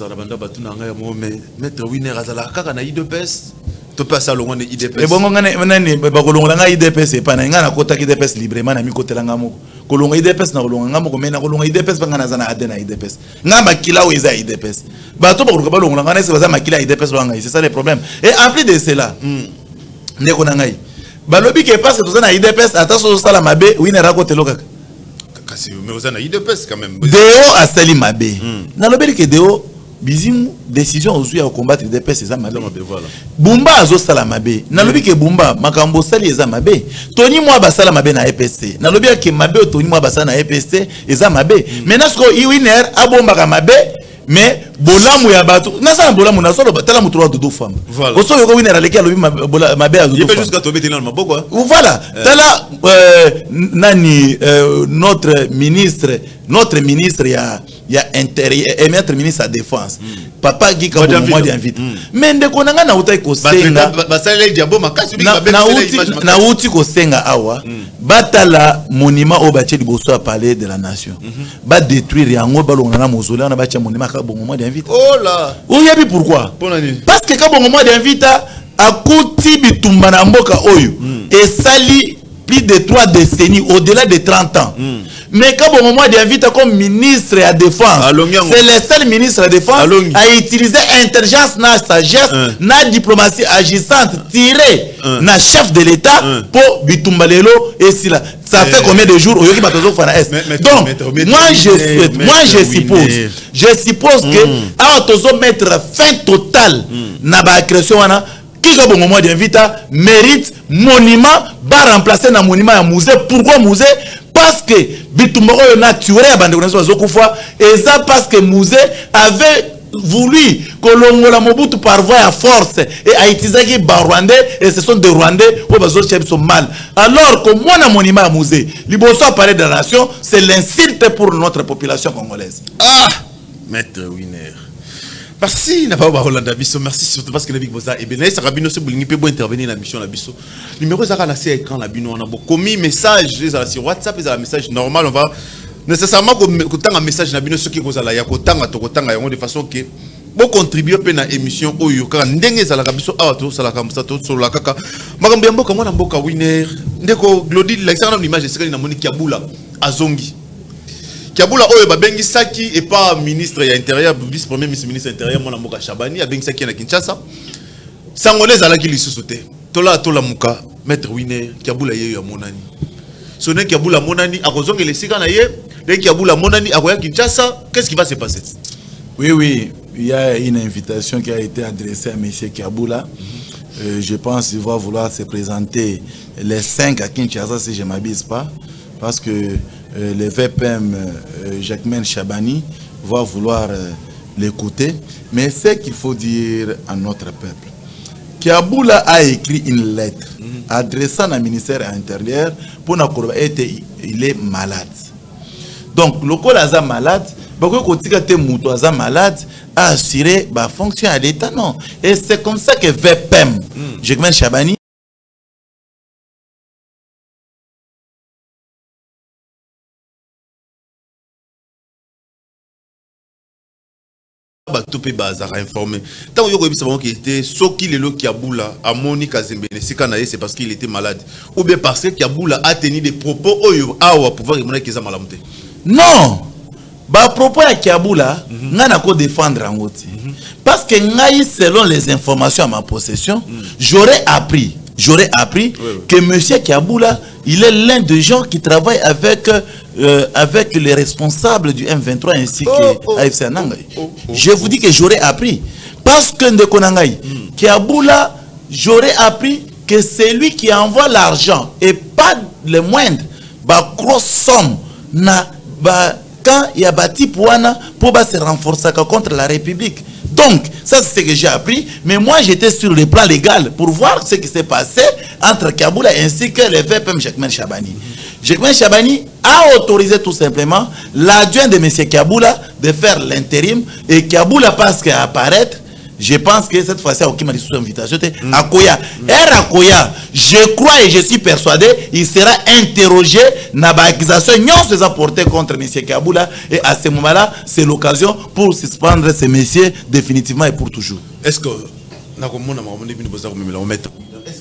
Winner azala kaka na IDPS to passe à loin de IDPS. Et bon ngane ba kolonga IDPS pa na ngana kota IDPS librement na mi kotela ngamo. Kolonga IDPS na kolonga ngamo ko mena kolonga IDPS ba ngana zana adena IDPS. Ngamba kila weza IDPS. Ba to ba kolonga ngana se baza makila IDPS lo ngai. C'est ça le problème. Et en plus de cela, ndeko na ngai. Ba lobi ke passe to zana IDPS ataso sala mabe Winner akotelo kaka. Mais vous avez IDPS quand même. Deo a sali mabe. Na lobeli ke Deo bizimu décision aux à combattre IDPS eza mabe. Bumba azo sala mabe. Na lobi ke Bumba makambo sali eza mabe. Tony moi ba sala mabe na EPST. Na lobi ke mabe Tony moi ba sala na EPST eza mabe. Maintenant ce que Winner a bomba ka mabe mais bolamu ya bato na sala bolamu na solo tala mutu wa dodo femme. Oso yoko Winner aleki alobi mabe ya dodo. Il fait jusqu'à tomber dans le maboko. Voilà. Tala nani notre ministre il y a intérieur et maître ministre à défense papa qui comme moi d'invite mais ndeko nanga na utai ko senga na uti ko senga awa batala monument au bâti liboso à palais de la nation ba détruire yango balonga na mausolée na bâti monument ka bon moi d'invite oh là oyebi pourquoi parce que ka bon moi d'invite akuti bitumba na mboka oyo et sali plus de 3 décennies au-delà de 30 ans. Mais quand au moment d'inviter comme ministre à défense, c'est le seul ministre à défense à utiliser intelligence, na sagesse, na diplomatie agissante, tirée na chef de l'État pour bitumbalelo et si là. Ça fait combien de jours au Yoki Batozo Fana S. Donc, je suppose que à Tozo mettre fin totale na ba agression wana qui a bon moment d'inviter mérite monument va remplacer un monument à musée. Pourquoi musée? Parce que Bitumba est naturel à Bandekonazo et ça parce que musée avait voulu que l'on Mobutu par voie à force et à utiliser les Rwandais et ce sont des Rwandais qui sont mal. Alors que moi, un monument à musée, l'Iboso parler de la nation, c'est l'insulte pour notre population congolaise. Ah, maître Winner. Merci, n'a pas Rolanda Bisso. Merci surtout parce que les Big Boza et bien ça rabino se bouligni peut intervenir dans la mission la Bisso. Numéro ça là c'est écran la bino on a beaucoup commis message sur WhatsApp et un message normal on va nécessairement que tant un message na bino ce qui cause là ya ko tanga to tanga de façon que bon contribuer pe na émission oyo ka ndenge za la Bisso a to sala comme ça to sur la kaka makambo mboka mwana mboka Winner ndeko Glody l'exemple l'image c'est na Monique Kiabula azongi Kiabula oyo babengi saki et pas ministre ya intérieur vice-premier ministre intérieur mona moka Chabani abengi saki na Kinshasa sangolez alaki lisusu te tola muka maître Winner Kiabula yeyo ya monani sonne Kiabula monani akozonge le sika na ye dès Kiabula monani akoya Kinshasa qu'est-ce qui va se passer? Oui il y a une invitation qui a été adressée à monsieur Kiabula. Je pense qu'il va vouloir se présenter les 5 à Kinshasa si je ne m'abuse pas parce que le VPM Jacquemain Chabani va vouloir l'écouter. Mais c'est qu'il faut dire à notre peuple. Kiabula a écrit une lettre adressant au ministère intérieur pour nous dire qu'il est malade. Donc, le corps est malade, est malade, a assuré la fonction à l'État. Non. Et c'est comme ça que VPM Jacquemain Chabani topé bazar informé tant yo koyebisa bango qui était soki lelo Kiabula a moni Kazembe sika na ye c'est parce qu'il était malade ou bien parce que Kiabula a tenu des propos oyo awa pouvoir que keza malamuté non ba propos ya Kiabula ngana ko défendre ngoti parce que ngai selon les informations à ma possession j'aurais appris que monsieur Kiabula il est l'un des gens qui travaillent avec les responsables du M23 ainsi que AFC Nangai. Je vous dis que j'aurais appris. Parce que Ndekonangai, Kiabula, j'aurais appris que c'est lui qui envoie l'argent et pas le moindre. Grosse somme na quand il y a bâti pour se renforcer contre la République. Donc, ça c'est ce que j'ai appris. Mais moi, j'étais sur le plan légal pour voir ce qui s'est passé entre Kaboula ainsi que le VPM Jacquemain Chabani. Jacquemain Chabani a autorisé tout simplement l'adjoint de M. Kaboula de faire l'intérim. Et Kaboula, parce qu'à apparaître, je pense que cette fois-ci, à m'a dit sous invitation, à Koya. Koya, je crois et je suis persuadé, il sera interrogé dans l'accusation non se portée contre M. Kaboula. Et à ce moment-là, c'est l'occasion pour suspendre ces messieurs définitivement et pour toujours. Est-ce que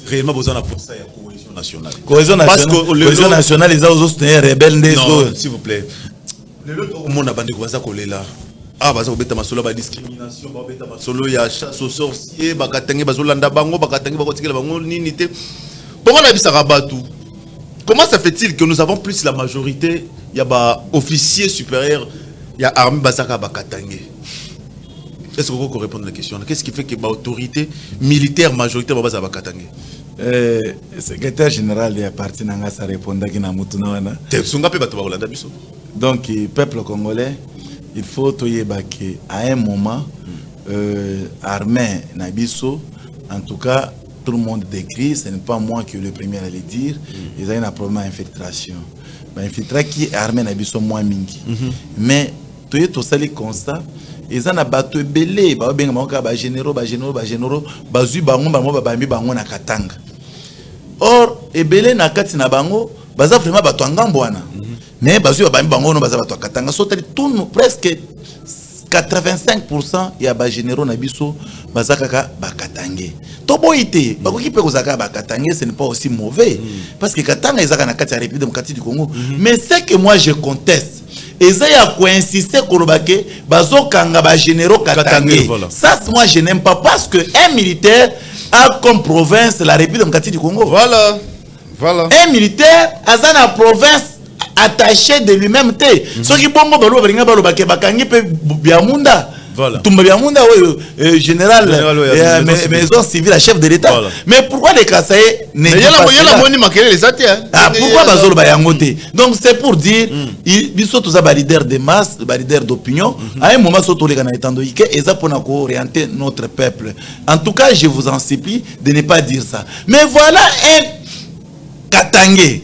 réellement besoin de ça la cohésion nationale? Cohésion nationale, ils ont aussi rebelles. Non, s'il vous plaît. Le monde a bandé ça collé là. Ah, bah ça va masolo ba discrimination, ba beta masolo ya chasse aux sorciers, ba katangi ba zolanda bango, ba katangi ba kotikela bango ninité. Pourquoi on a vu ça rabatou? Comment ça fait-il que nous avons plus la majorité, il y a ba officier supérieur, il y a armée basaka ba katangi? Est-ce que vous pouvez répondre à la question? Qu'est-ce qui fait que ba autorité militaire majoritaire ba ba katangi? Secrétaire général il parti nanga ça répondre qui na mutuna wana. Te sunga pe bato ba kolanda biso. Donc peuple congolais, il faut que à un moment armée Nabiso, en tout cas tout le monde décrit, ce n'est pas moi qui est le premier à le dire, ils ont un problème d'infiltration. Infiltration qui est armée Nabiso moins mingi. Mais tu es tout ça les constats, ils ont battu belé, ba généraux, bazu bango bambi bango na katanga. Or ebele na kati na bango, baza vraiment batu ngambwana. Mais bazu bambi bango no baza batu katanga, so tout presque 85% ya ba généraux na biso bazaka bakatangé. Toboité, bakoki pe kozaka bakatangé, ce n'est pas aussi mauvais parce que katanga ezaka na kati ya République démocratique du Congo. Mais c'est que moi je conteste. Eza ya coïncider kolobake bazokanga ba généraux katangé. Ça moi je n'aime pas parce que un militaire a comme province la République démocratique du Congo. Voilà. Voilà. Un militaire a la province attaché de lui-même. Ce qui bongo balo balinga balo bakangi pe biamunda. Voilà. Tumba biamunda général maison civile chef de l'État. Voilà. Mais pourquoi les Kasaï ne pourquoi bazolo bayangote? Donc c'est pour dire ils sont tous leaders de masse, leaders d'opinion. À un moment surtout les Canadiens et ça pour orienter notre peuple. En tout cas, je vous en supplie de ne pas dire ça. Mais voilà un Katangé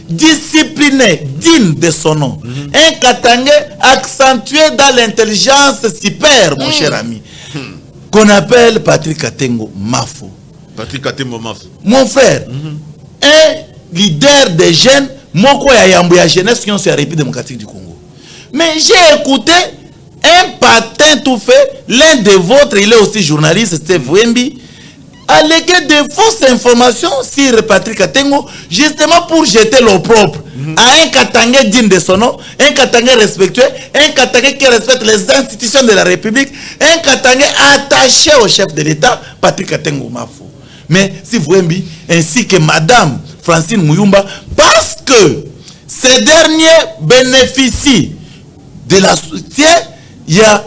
discipliné, digne de son nom. Un Katangé accentué dans l'intelligence super, mon cher ami, qu'on appelle Patrick Katengo Mafo. Patrick Katengo Mafo. Mon frère, un leader des jeunes, Moko ya jeunesse qui ont sur la République démocratique du Congo. Mais j'ai écouté un patin tout fait, l'un de vôtres, il est aussi journaliste, Steve Wemby, allégué de fausses informations sur Patrick Katengo, justement pour jeter l'opprobre à un Katangé digne de son nom, un Katangé respectueux, un Katangé qui respecte les institutions de la République, un Katangé attaché au chef de l'État, Patrick Katengo Mafo. Mais si vous aimez, ainsi que Madame Francine Mouyumba, parce que ces derniers bénéficient de la soutien, il y a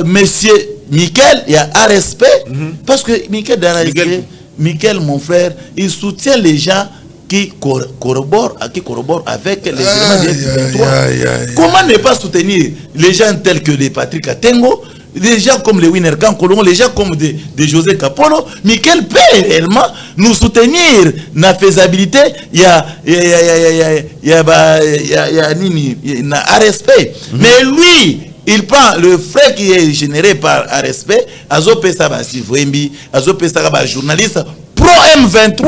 monsieur Michael, il y a un respect, parce que Michael, mon frère, il soutient les gens qui corroborent avec les éléments de 23. Comment ne pas soutenir les gens tels que les Patrick Katengo, les gens comme les Winner Kankolongo, les gens comme des José Capolo? Michael peut réellement nous soutenir dans la faisabilité. Il y a un respect. Mais lui, il prend le frais qui est généré par un respect, Azopé Sabasi Vwembi, Azopé Sabasi journaliste pro M23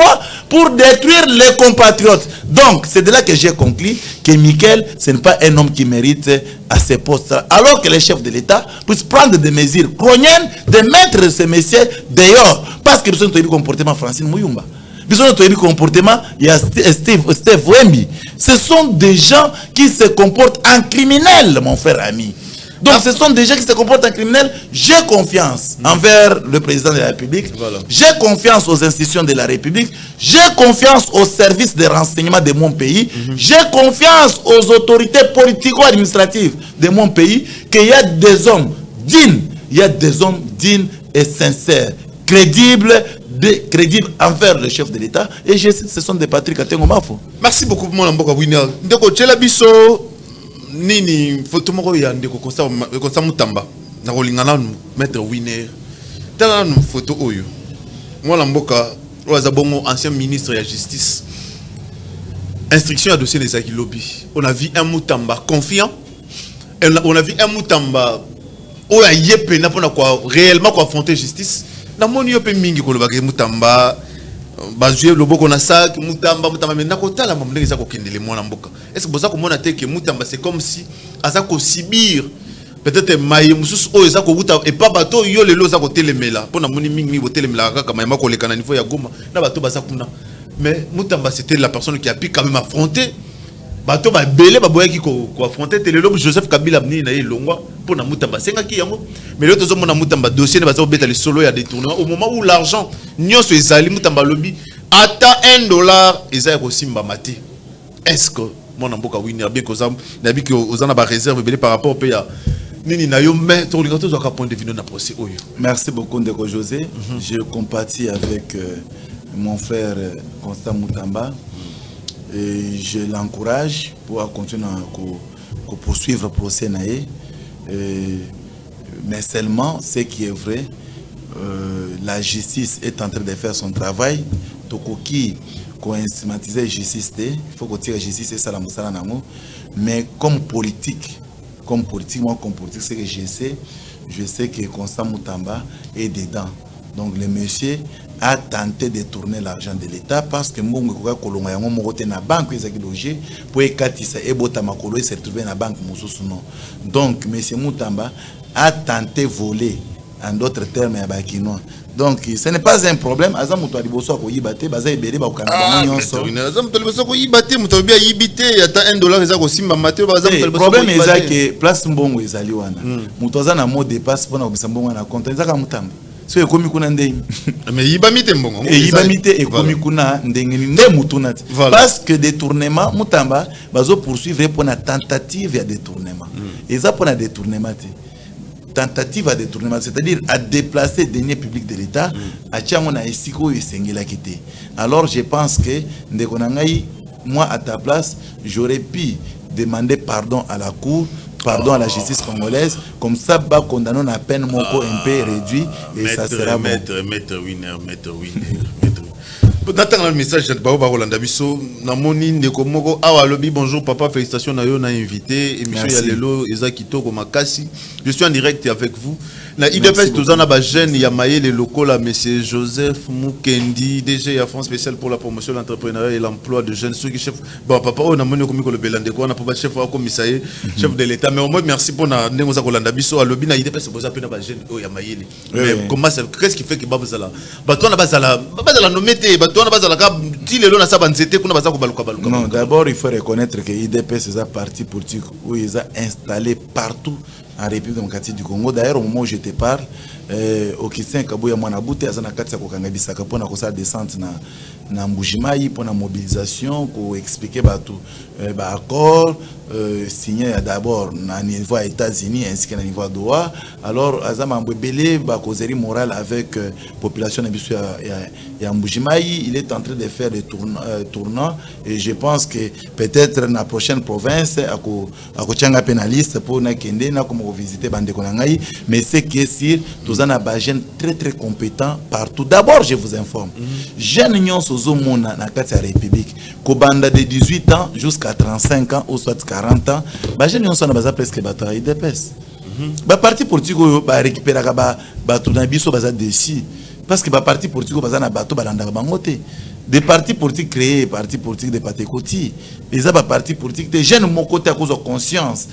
pour détruire les compatriotes. Donc, c'est de là que j'ai conclu que Michael, ce n'est pas un homme qui mérite à ces postes. Alors que les chefs de l'État puissent prendre des mesures croniennes de mettre ces messieurs dehors. Parce que besoin de comportement Francine Mouyumba. Besoin de comportement, il y a Steve Wemby. Ce sont des gens qui se comportent en criminels, mon frère ami. Donc ce sont des gens qui se comportent en criminels. J'ai confiance envers le président de la République. Voilà. J'ai confiance aux institutions de la République. J'ai confiance aux services de renseignement de mon pays. J'ai confiance aux autorités politico-administratives de mon pays. Qu'il y a des hommes dignes. Il y a des hommes dignes et sincères, crédibles envers le chef de l'État. Et je cite, ce sont des Patrick Katengo Mafo. Merci beaucoup, mon Mboka Winner. Donc, Tchela Bisso. nini photo moko ya ndeko kosa mutamba na kolingana maître Winner tala na photo oyo mwana mboka oza bongo ancien ministre ya justice instruction à dossier des Akilobi. On a vu un Moutamba confiant. On a vu un Moutamba où il y a peine pour réellement affronter justice. Dans mon yeux, mingi ko le Moutamba, bazué le boko na sac, Moutamba, mais n'a pas la mamle ça ko kindele mo na mboka. Est-ce que pour ça que mon até que Moutamba c'est comme si asa ko sibir peut-être maye mususu o eza ko wuta et pas bateau yo lelo za ko telemela. Pona moni mingi bo telemela kaka mayema ko lekana niveau ya Goma. Na bateau baza kuna. Mais Moutamba c'était la personne qui a pu quand même affronter bateau ba belé ba boya qui ko affronter Télélobe Joseph Kabila ni na Longwa pour na Moutamba senga ki yango mais l'autre zo mona Moutamba dossier ne ba zo beta les solo ya détournement au moment où l'argent nyonso ezali Moutamba lobi ata $1 ezali ko simba mati. Est-ce que mon mboka Winner bien que na bi que ozana ba réserve belé par rapport au pays nini na yo mais to lingato zo ka point de vue na procès oyo. Merci beaucoup Ndeko José. Je compatis avec mon frère Constant Moutamba et je l'encourage pour continuer à poursuivre le procès naé. Mais seulement ce qui est vrai, la justice est en train de faire son travail. Tokoki ko instrumentiser justice, il faut que la justice et ça la musala nango. Mais comme politique, c'est que je sais que Constant Moutamba est dedans. Donc le monsieur a tenté de tourner l'argent de l'État parce que Mbongo Koka Kolonga yango mokote na banque ezaki logé pour ekatisa ebota makolo et se retrouver na banque mosusu non. Donc monsieur Moutamba a tenté voler en d'autres termes ya bakinois. Donc ce n'est pas un problème azam muto aliboso ko yibate baza ebele ba kokana ba nyonso. Azam muto aliboso ko yibate muto bia yibite ata $1 ezako simba mate baza muto aliboso. Problème ezaki place Mbongo ezali wana. Muto azana mot de passe pona ko Mbongo na compte ezaka Moutamba. So ekomi kuna ndenge mais yibamite Mbongo et yibamite ekomi kuna ndenge nde mutuna parce que détournement Moutamba bazo poursuivre pour na tentative ya détournement et ça pour na détournement tentative à détournement c'est-à-dire à déplacer des deniers publics de l'État à tiango na esiko esengela kité. Alors je pense que ndeko na ngai moi à ta place j'aurais pu demander pardon à la cour, pardon à la justice congolaise, comme ça, bah, condamnons la peine mon un peu réduit et ça sera bon. Maître Winner. Dans le message de Bao Rolanda Bisso, Namoni Ndeko Moko, Awa Lobby, bonjour papa, félicitations, Nayo, na invité, émission Yalelo, Ezakito, Gomakasi. Je suis en direct avec vous. Na IDPS, tous en a jeune, Yamaye, les locaux, là, monsieur Joseph Moukendi, DG à France spécial pour la promotion de l'entrepreneuriat et l'emploi de jeunes. Ceux qui chef, bon, papa, on a mené comme le Belande, on a pas chef au commissariat, chef de l'État. Mais au moins, merci pour na Nengoza Rolanda Bisso, à Lobby, na IDPS, vous appelez na jeune, oh, Yamaye. Mais comment ça, qu'est-ce qui fait que Babazala, Baton a Bazala, Babazala nommé, Baton a Bazala, Tile, l'on a sa banzete, qu'on a Bazako Baluka. Non, d'abord, il faut reconnaître que IDPS est un parti politique où ils ont installé partout en République démocratique du Congo. D'ailleurs, au moment où je te parle, au Christian Kabouya Mwanabouté, Azana Katsa Kokangabisaka pour la descente na Mbujimai pour la mobilisation, pour expliquer tout accord signé d'abord à niveau des États-Unis ainsi qu'à niveau de Doha. Alors, Azama Mbouébélé, causerie morale avec la population de Mbujimai, il est en train de faire des tournants et je pense que peut-être dans la prochaine province, à Kochanga pénaliste pour Nakende, na comme visiter Bandekonangaï, mais c'est que si tous en a jeunes très très compétents partout. D'abord, je vous informe, jeunes nyons sozo mona na kati ya République, kobanda de 18 ans jusqu'à 35 ans ou soit 40 ans, ba jeunes nyons na baza presque bataille IDPS. Ba parti politique ba récupérer ba tout na biso baza déci parce que ba parti politique baza na bato balanda bangote. Des partis politiques créés, partis politiques de Patekoti, les partis politiques des jeunes mon côté à cause de conscience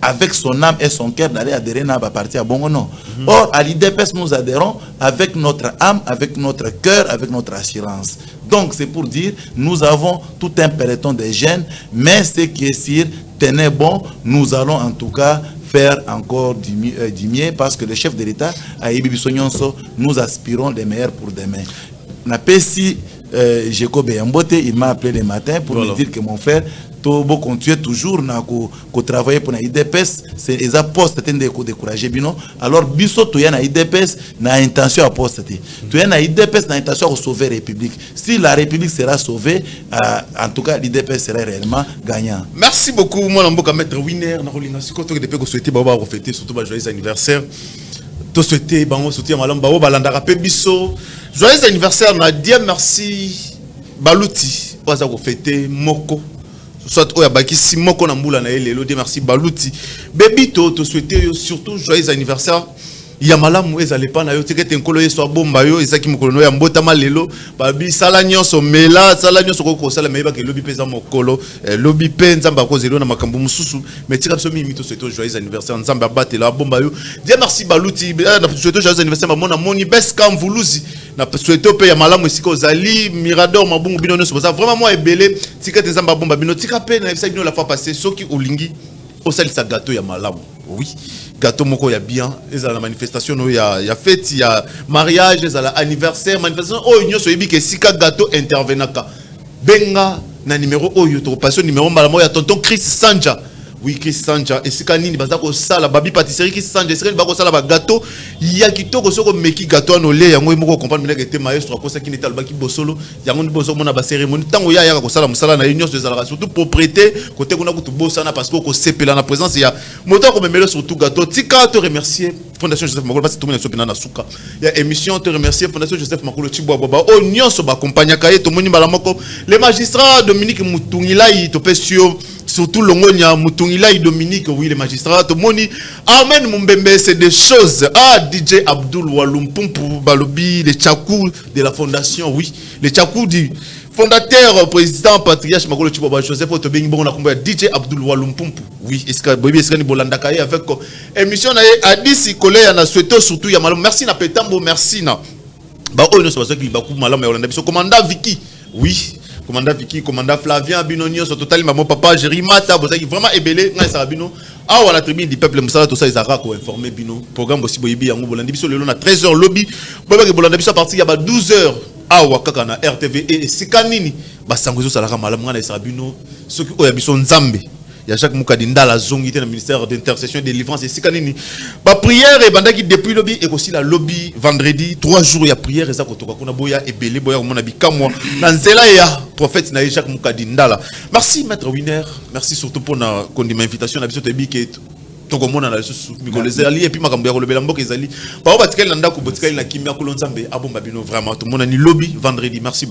avec son âme et son cœur d'aller adhérer à la partie à bon non. Or, à l'IDPS, nous adhérons avec notre âme, avec notre cœur, avec notre assurance. Donc, c'est pour dire, nous avons tout un peloton de jeunes, mais ce qui est sûr, tenez bon, nous allons en tout cas faire encore du mieux parce que le chef de l'État, à Ibibisonyonso, nous aspirons les meilleurs pour demain. Jacob Yambote, il m'a appelé le matin pour me dire que mon frère, to bo continuer toujours na ko travailler pour na IDPS c'est les postes tende ko décourager bino alors biso to ya na IDPS na intention à poste to ya na IDPS na intention à sauver la République. Si la République sera sauvée en tout cas l'IDPS sera réellement gagnant. Merci beaucoup mon mboka maître Winner na rolinga sikoto que depuis ko souhaiter ba refêter surtout ba joyeux anniversaire. To souhaiter bango soutenir malam ba balandaka pe biso. Joyeux anniversaire na Dieu merci Balouti oza ko fêter moko soit oya bakisi moko na mbula na lelo Dieu merci Balouti bebito to souhaiter surtout joyeux anniversaire ya malamu ezale pa na yo tikete nkolo yeso bomba yo ezaki mokolo ya mbota malelo babi sala nyonso mela sala nyonso ko sala meba ke lobi peza mokolo lobi penza mba ko zelo na makambo mususu metika biso mimi to souhaiter joyeux anniversaire nzamba batela bomba yo Dieu merci Balouti na souhaiter joyeux anniversaire mona moni beska mvuluzi na souhaiter pe ya malamu esiko zali mirador mabungu bino nyonso ça vraiment moi ebele tikete nzamba bomba bino tika pe na bino la fois passée soki olingi osalisa gâteau ya malamu oui gâteau moko ya bien ezala la manifestation no ya fête ya mariage ezala anniversaire manifestation oyo nyonso yebi ke sika gâteau intervenaka benga na numéro oyo to passion numéro malamu ya tonton Chris Sanja. Oui, Chris Sanja et sika nini bazako sala babi pâtisserie Chris Sanja sika bako sala ba gâteau ya kitoko soko meki gâteau no le yango moko comprendre mena ke te maestro ko sa kineta albaki bosolo yango ni boso mona ba cérémonie tango ya ko sala musala na union de zala surtout propriété côté kuna kutu bosana parce que ko sepela na présence ya moto ko memelo surtout gâteau tika te remercier Fondation Joseph Makolo parce que tout le monde est na suka ya émission te remercier Fondation Joseph Makolo Tibwa baba o nyonso ba compagnie kaye to moni bala moko les magistrats Dominique Mutungilai to pesio surtout Longonia Mutungilai Dominique oui les magistrats to moni amen Mumbembe c'est des choses DJ Abdul Walumpumpu balobi les Tchakou de la fondation oui les Tchakou du fondateur président patriarche Makolo Tibwa Joseph Otobengi bon na komba DJ Abdul Walumpumpu oui est-ce que bolanda kaye avec émission na Adisi Kolé na souhaité surtout ya malamu merci na Petambo merci na ba oyo no so qui ba ku malamu ya olanda biso commandant Vicky oui commandant Vicky commandant Flavien Binonio so total maman papa Jérimata bozaki vraiment ebelé nga sa bino awa la tribune du peuple musala to sa izaka ko informer bino programme aussi boyibi yango bolanda biso lelo na 13h lobby boyeba bolanda biso à partir ya ba 12h awa kaka na RTV et sikanini ba sango zo salaka malamu nga na sa bino soki oya biso nzambe il y a chaque moukadinda la zongi dans le ministère d'intercession et de délivrance et sikanini ba prière et bandaki depuis lobby et aussi la lobby vendredi 3 jours il y a prière et ça kotoka kuna boya et belé boya mona bikamwa na nzela ya prophète na Jacques moukadinda la merci maître Winner merci surtout pour na kondima invitation na biso tebi ke toko mona na susu mikoleze ali et puis makambo ya kolobela mboka ezali ba batikali na ndako botikali na kimia kolonzambe abomba bino vraiment tout mona ni lobby vendredi merci.